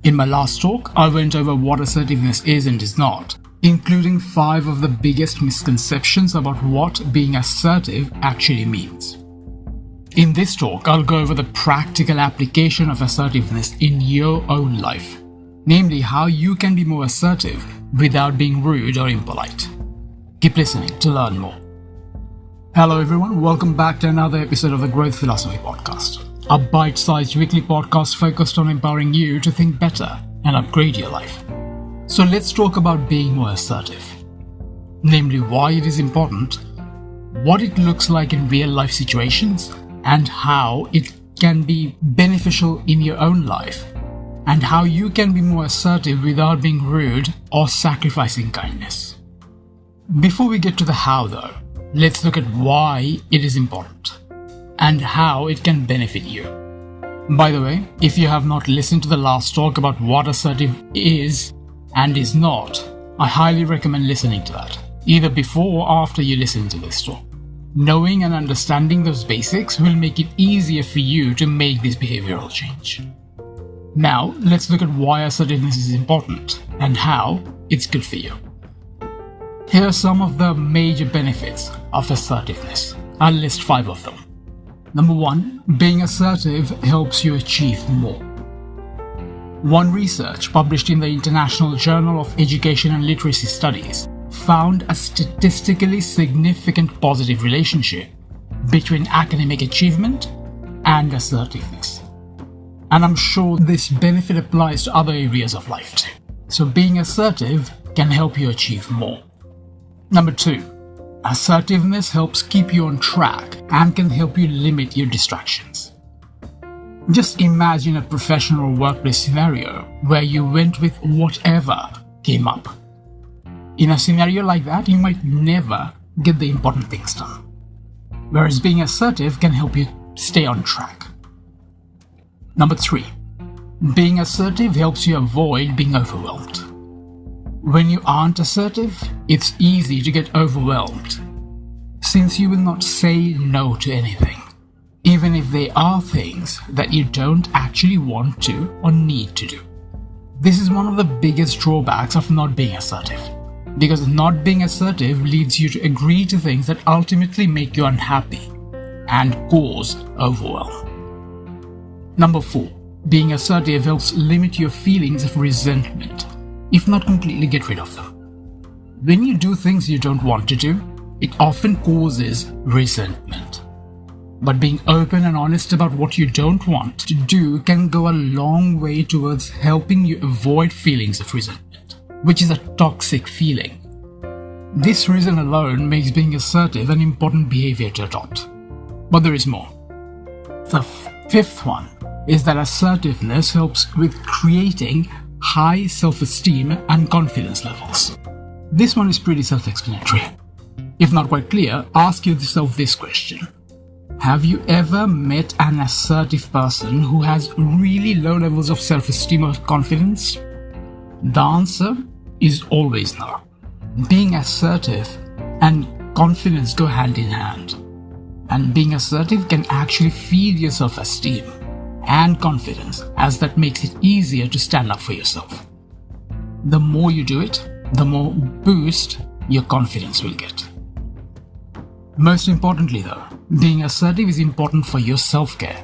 In my last talk, I went over what assertiveness is and is not, including 5 of the biggest misconceptions about what being assertive actually means. In this talk, I'll go over the practical application of assertiveness in your own life, namely how you can be more assertive without being rude or impolite. Keep listening to learn more. Hello everyone, welcome back to another episode of the Growth Philosophy Podcast, a bite-sized weekly podcast focused on empowering you to think better and upgrade your life. So let's talk about being more assertive, namely why it is important, what it looks like in real-life situations, and how it can be beneficial in your own life, and how you can be more assertive without being rude or sacrificing kindness. Before we get to the how though, let's look at why it is important and how it can benefit you. By the way, if you have not listened to the last talk about what assertive is and is not, I highly recommend listening to that, either before or after you listen to this talk. Knowing and understanding those basics will make it easier for you to make this behavioral change. Now, let's look at why assertiveness is important and how it's good for you. Here are some of the major benefits of assertiveness. I'll list 5 of them. Number 1, being assertive helps you achieve more. One research published in the International Journal of Education and Literacy Studies found a statistically significant positive relationship between academic achievement and assertiveness. And I'm sure this benefit applies to other areas of life too. So being assertive can help you achieve more. Number 2, assertiveness helps keep you on track and can help you limit your distractions. Just imagine a professional workplace scenario where you went with whatever came up. In a scenario like that, you might never get the important things done. Whereas being assertive can help you stay on track. Number 3, being assertive helps you avoid being overwhelmed. When you aren't assertive, it's easy to get overwhelmed, since you will not say no to anything, even if they are things that you don't actually want to or need to do. This is one of the biggest drawbacks of not being assertive, because not being assertive leads you to agree to things that ultimately make you unhappy and cause overwhelm. Number 4, being assertive helps limit your feelings of resentment, if not completely get rid of them. When you do things you don't want to do, it often causes resentment. But being open and honest about what you don't want to do can go a long way towards helping you avoid feelings of resentment, which is a toxic feeling. This reason alone makes being assertive an important behavior to adopt. But there is more. The 5th one is that assertiveness helps with creating high self-esteem and confidence levels. This one is pretty self-explanatory. If not quite clear, ask yourself this question. Have you ever met an assertive person who has really low levels of self-esteem or confidence? The answer is always no. Being assertive and confidence go hand in hand. And being assertive can actually feed your self-esteem and confidence, as that makes it easier to stand up for yourself. The more you do it, the more boost your confidence will get. Most importantly though, being assertive is important for your self-care,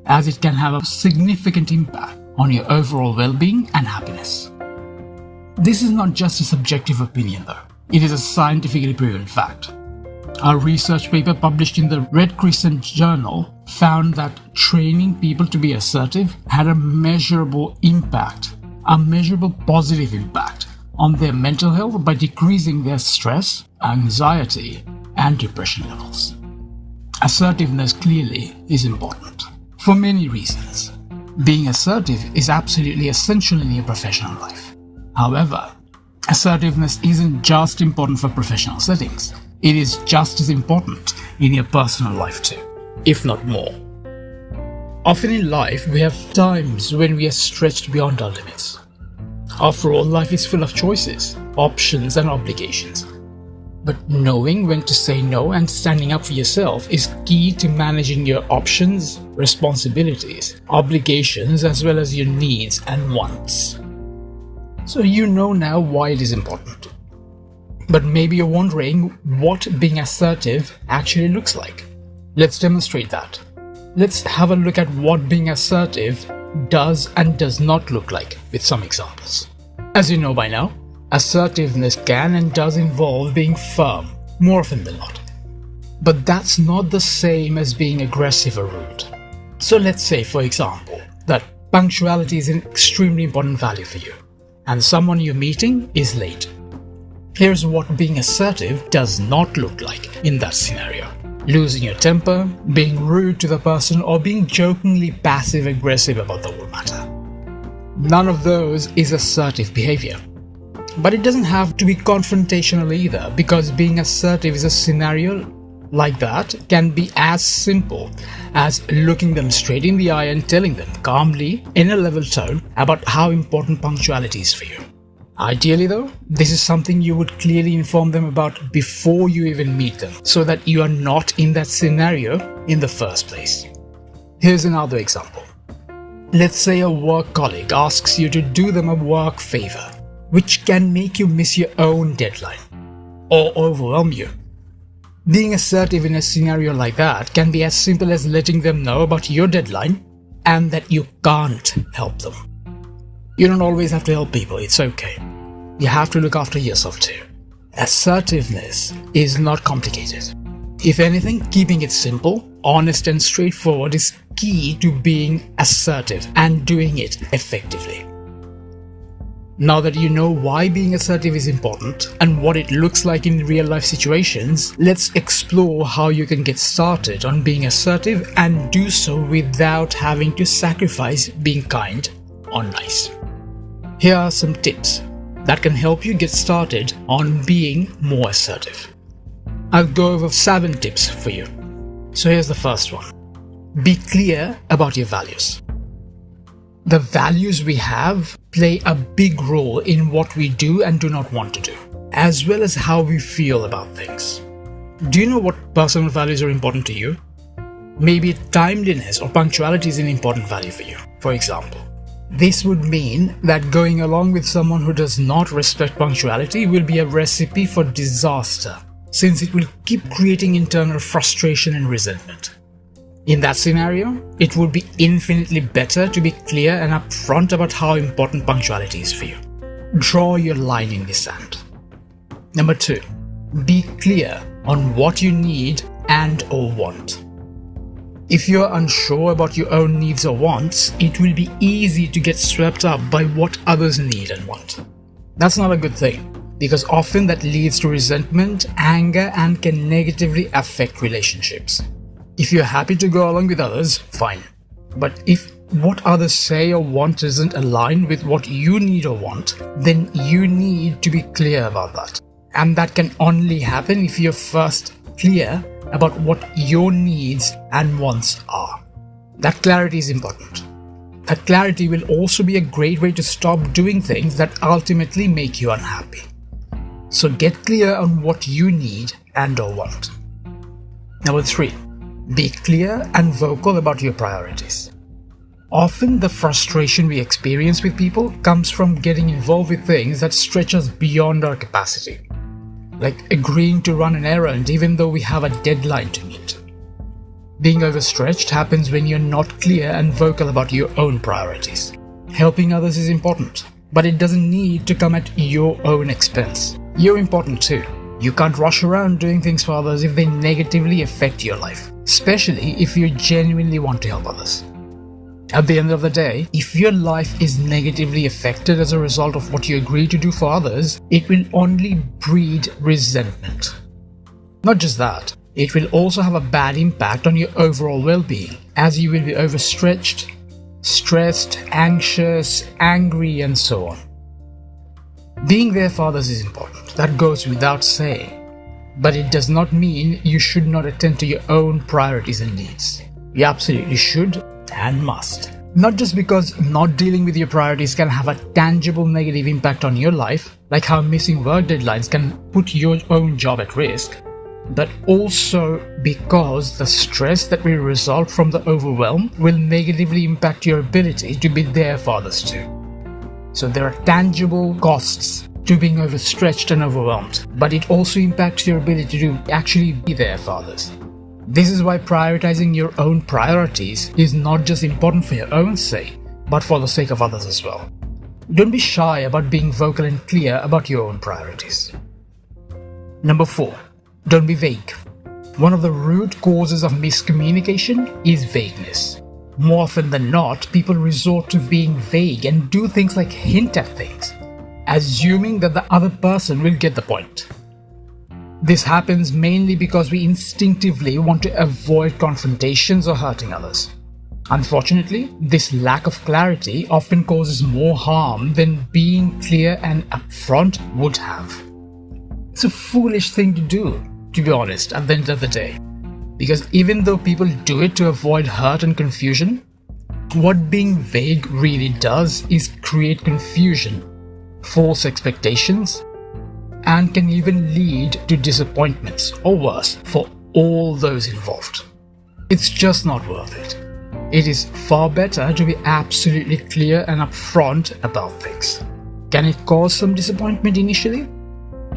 as it can have a significant impact on your overall well-being and happiness. This is not just a subjective opinion though, it is a scientifically proven fact. A research paper published in the Red Crescent Journal found that training people to be assertive had a measurable positive impact on their mental health by decreasing their stress, anxiety, and depression levels. Assertiveness clearly is important for many reasons. Being assertive is absolutely essential in your professional life. However, assertiveness isn't just important for professional settings. It is just as important in your personal life too, if not more. Often in life, we have times when we are stretched beyond our limits. After all, life is full of choices, options, and obligations. But knowing when to say no and standing up for yourself is key to managing your options, responsibilities, obligations, as well as your needs and wants. So you know now why it is important. But maybe you're wondering what being assertive actually looks like. Let's demonstrate that. Let's have a look at what being assertive does and does not look like with some examples. As you know by now, assertiveness can and does involve being firm, more often than not. But that's not the same as being aggressive or rude. So let's say, for example, that punctuality is an extremely important value for you, and someone you're meeting is late. Here's what being assertive does not look like in that scenario. Losing your temper, being rude to the person, or being jokingly passive-aggressive about the whole matter. None of those is assertive behavior. But it doesn't have to be confrontational either, because being assertive is a scenario like that can be as simple as looking them straight in the eye and telling them calmly, in a level tone, about how important punctuality is for you. Ideally though, this is something you would clearly inform them about before you even meet them, so that you are not in that scenario in the first place. Here's another example. Let's say a work colleague asks you to do them a work favor, which can make you miss your own deadline or overwhelm you. Being assertive in a scenario like that can be as simple as letting them know about your deadline and that you can't help them. You don't always have to help people, it's okay. You have to look after yourself too. Assertiveness is not complicated. If anything, keeping it simple, honest and straightforward is key to being assertive and doing it effectively. Now that you know why being assertive is important and what it looks like in real-life situations, let's explore how you can get started on being assertive and do so without having to sacrifice being kind or nice. Here are some tips that can help you get started on being more assertive. I'll go over 7 tips for you. So here's the first one. Be clear about your values. The values we have play a big role in what we do and do not want to do, as well as how we feel about things. Do you know what personal values are important to you? Maybe timeliness or punctuality is an important value for you, for example. This would mean that going along with someone who does not respect punctuality will be a recipe for disaster, since it will keep creating internal frustration and resentment. In that scenario, it would be infinitely better to be clear and upfront about how important punctuality is for you. Draw your line in the sand. Number 2, be clear on what you need and or want. If you're unsure about your own needs or wants, it will be easy to get swept up by what others need and want. That's not a good thing, because often that leads to resentment, anger, and can negatively affect relationships. If you're happy to go along with others, fine. But if what others say or want isn't aligned with what you need or want, then you need to be clear about that. And that can only happen if you're first clear about what your needs and wants are. That clarity is important. That clarity will also be a great way to stop doing things that ultimately make you unhappy. So get clear on what you need and or want. Number 3. Be clear and vocal about your priorities. Often the frustration we experience with people comes from getting involved with things that stretch us beyond our capacity. Like agreeing to run an errand even though we have a deadline to meet. Being overstretched happens when you're not clear and vocal about your own priorities. Helping others is important, but it doesn't need to come at your own expense. You're important too. You can't rush around doing things for others if they negatively affect your life, especially if you genuinely want to help others. At the end of the day, if your life is negatively affected as a result of what you agree to do for others, it will only breed resentment. Not just that, it will also have a bad impact on your overall well-being, as you will be overstretched, stressed, anxious, angry, and so on. Being there for others is important, that goes without saying. But it does not mean you should not attend to your own priorities and needs. You absolutely should and must. Not just because not dealing with your priorities can have a tangible negative impact on your life, like how missing work deadlines can put your own job at risk, but also because the stress that will result from the overwhelm will negatively impact your ability to be there for others too. So there are tangible costs to being overstretched and overwhelmed, but it also impacts your ability to actually be there for others. This is why prioritizing your own priorities is not just important for your own sake, but for the sake of others as well. Don't be shy about being vocal and clear about your own priorities. Number 4. Don't be vague. One of the root causes of miscommunication is vagueness. More often than not, people resort to being vague and do things like hint at things, assuming that the other person will get the point. This happens mainly because we instinctively want to avoid confrontations or hurting others. Unfortunately, this lack of clarity often causes more harm than being clear and upfront would have. It's a foolish thing to do, to be honest, at the end of the day. Because even though people do it to avoid hurt and confusion, what being vague really does is create confusion, false expectations, and can even lead to disappointments or worse for all those involved. It's just not worth it. It is far better to be absolutely clear and upfront about things. Can it cause some disappointment initially?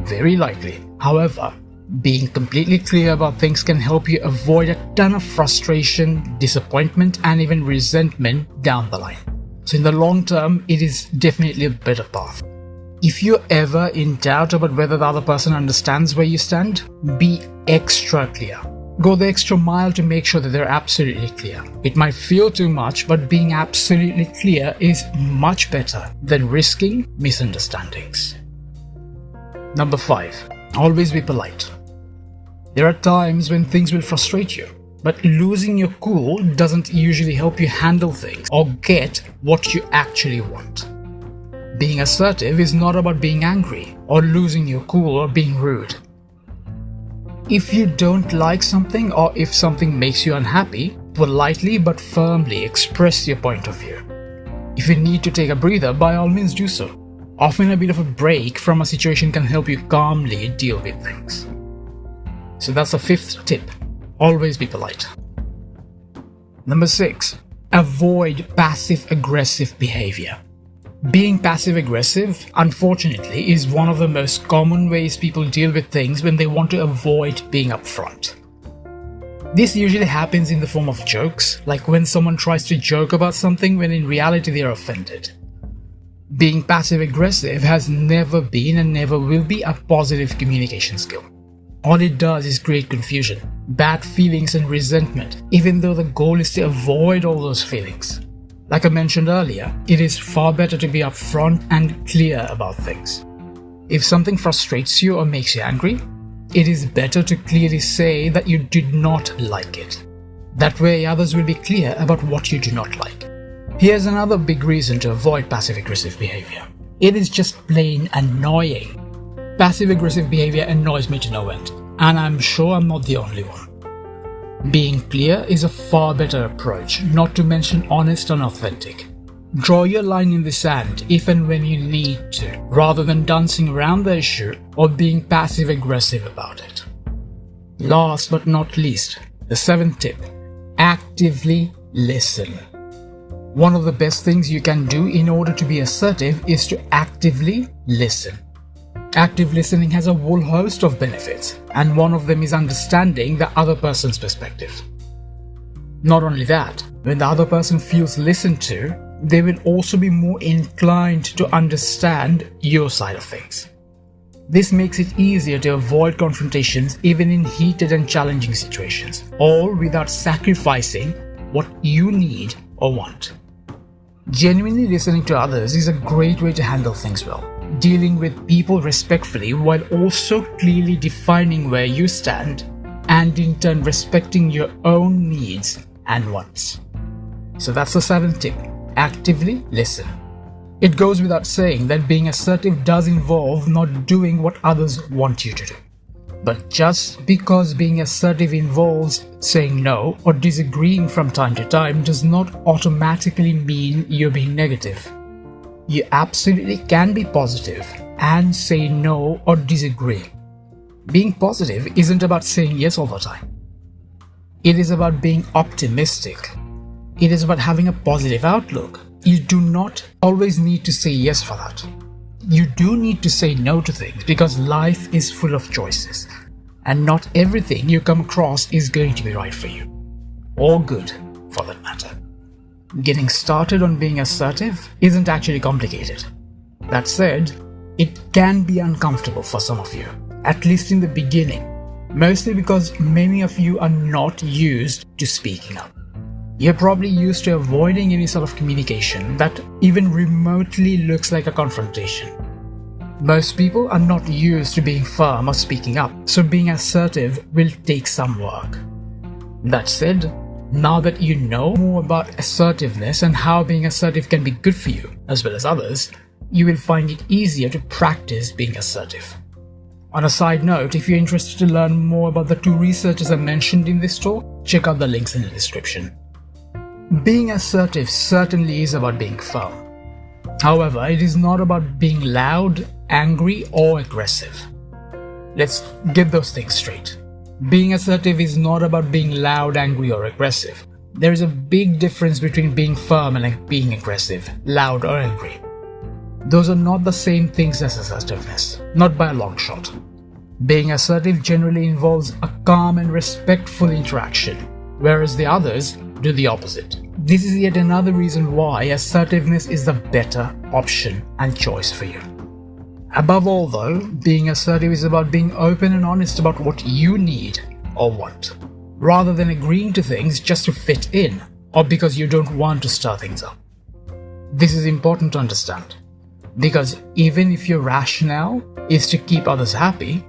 Very likely. However, being completely clear about things can help you avoid a ton of frustration, disappointment, and even resentment down the line. So in the long term, it is definitely a better path. If you're ever in doubt about whether the other person understands where you stand, be extra clear. Go the extra mile to make sure that they're absolutely clear. It might feel too much, but being absolutely clear is much better than risking misunderstandings. Number 5. Always be polite. There are times when things will frustrate you, but losing your cool doesn't usually help you handle things or get what you actually want. Being assertive is not about being angry or losing your cool or being rude. If you don't like something or if something makes you unhappy, politely but firmly express your point of view. If you need to take a breather, by all means do so. Often a bit of a break from a situation can help you calmly deal with things. So that's the 5th tip. Always be polite. Number 6. Avoid passive-aggressive behavior. Being passive-aggressive, unfortunately, is one of the most common ways people deal with things when they want to avoid being upfront. This usually happens in the form of jokes, like when someone tries to joke about something when in reality they are offended. Being passive-aggressive has never been and never will be a positive communication skill. All it does is create confusion, bad feelings and resentment, even though the goal is to avoid all those feelings. Like I mentioned earlier, it is far better to be upfront and clear about things. If something frustrates you or makes you angry, it is better to clearly say that you did not like it. That way others will be clear about what you do not like. Here's another big reason to avoid passive-aggressive behavior. It is just plain annoying. Passive-aggressive behavior annoys me to no end, and I'm sure I'm not the only one. Being clear is a far better approach, not to mention honest and authentic. Draw your line in the sand if and when you need to, rather than dancing around the issue or being passive-aggressive about it. Last but not least, the 7th tip. Actively listen. One of the best things you can do in order to be assertive is to actively listen. Active listening has a whole host of benefits, and one of them is understanding the other person's perspective. Not only that, when the other person feels listened to, they will also be more inclined to understand your side of things. This makes it easier to avoid confrontations even in heated and challenging situations, all without sacrificing what you need or want. Genuinely listening to others is a great way to handle things well, dealing with people respectfully while also clearly defining where you stand and in turn respecting your own needs and wants. So that's the 7th tip. Actively listen. It goes without saying that being assertive does involve not doing what others want you to do. But just because being assertive involves saying no or disagreeing from time to time does not automatically mean you're being negative. You absolutely can be positive and say no or disagree. Being positive isn't about saying yes all the time. It is about being optimistic. It is about having a positive outlook. You do not always need to say yes for that. You do need to say no to things because life is full of choices, and not everything you come across is going to be right for you, or good for that matter. Getting started on being assertive isn't actually complicated. That said, it can be uncomfortable for some of you, at least in the beginning, mostly because many of you are not used to speaking up. You're probably used to avoiding any sort of communication that even remotely looks like a confrontation. Most people are not used to being firm or speaking up, so being assertive will take some work. That said, now that you know more about assertiveness and how being assertive can be good for you, as well as others, you will find it easier to practice being assertive. On a side note, if you're interested to learn more about the two researchers I mentioned in this talk, check out the links in the description. Being assertive certainly is about being firm. However, it is not about being loud, angry, or aggressive. Let's get those things straight. Being assertive is not about being loud, angry, or aggressive. There is a big difference between being firm and being aggressive, loud, or angry. Those are not the same things as assertiveness, not by a long shot. Being assertive generally involves a calm and respectful interaction, whereas the others do the opposite. This is yet another reason why assertiveness is the better option and choice for you. Above all though, being assertive is about being open and honest about what you need or want, rather than agreeing to things just to fit in or because you don't want to stir things up. This is important to understand, because even if your rationale is to keep others happy,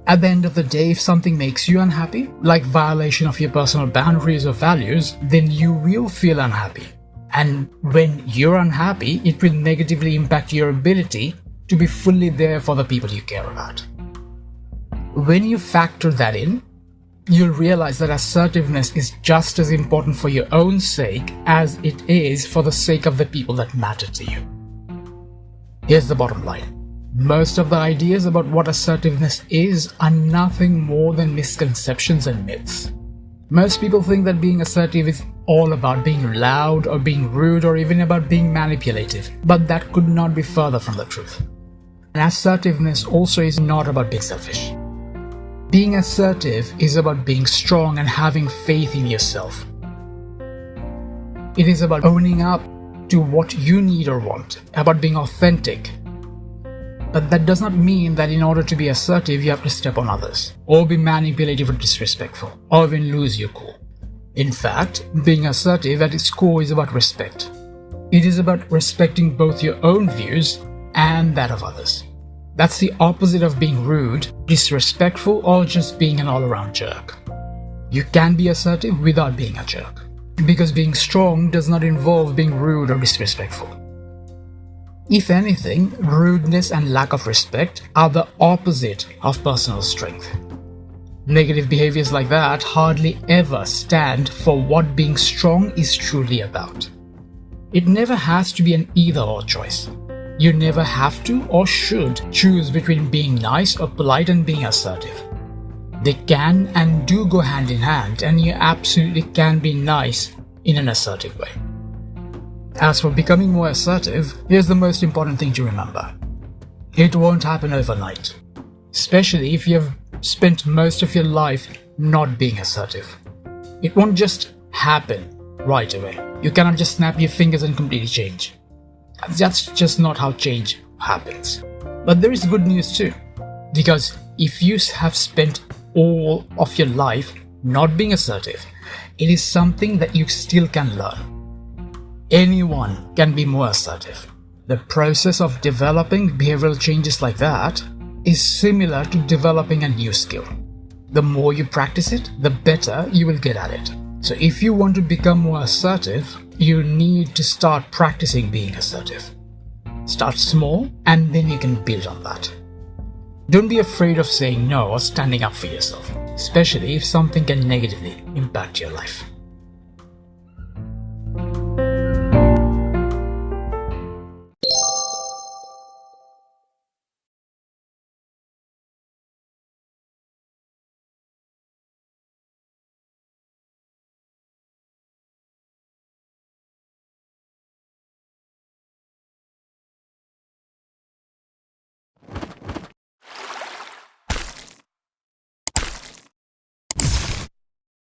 at the end of the day, if something makes you unhappy, like violation of your personal boundaries or values, then you will feel unhappy. And when you're unhappy, it will negatively impact your ability to be fully there for the people you care about. When you factor that in, you'll realize that assertiveness is just as important for your own sake as it is for the sake of the people that matter to you. Here's the bottom line. Most of the ideas about what assertiveness is are nothing more than misconceptions and myths. Most people think that being assertive is all about being loud or being rude or even about being manipulative, but that could not be further from the truth. And assertiveness also is not about being selfish. Being assertive is about being strong and having faith in yourself. It is about owning up to what you need or want, about being authentic. But that does not mean that in order to be assertive you have to step on others, or be manipulative or disrespectful, or even lose your cool. In fact, being assertive at its core is about respect. It is about respecting both your own views and that of others. That's the opposite of being rude, disrespectful, or just being an all-around jerk. You can be assertive without being a jerk, because being strong does not involve being rude or disrespectful. If anything, rudeness and lack of respect are the opposite of personal strength. Negative behaviors like that hardly ever stand for what being strong is truly about. It never has to be an either-or choice. You never have to or should choose between being nice or polite and being assertive. They can and do go hand in hand, and you absolutely can be nice in an assertive way. As for becoming more assertive, here's the most important thing to remember. It won't happen overnight, especially if you have spent most of your life not being assertive. It won't just happen right away. You cannot just snap your fingers and completely change. That's just not how change happens. But there is good news too, because if you have spent all of your life not being assertive, it is something that you still can learn. Anyone can be more assertive. The process of developing behavioral changes like that is similar to developing a new skill. The more you practice it, the better you will get at it. So if you want to become more assertive, you need to start practicing being assertive. Start small and then you can build on that. Don't be afraid of saying no or standing up for yourself, especially if something can negatively impact your life.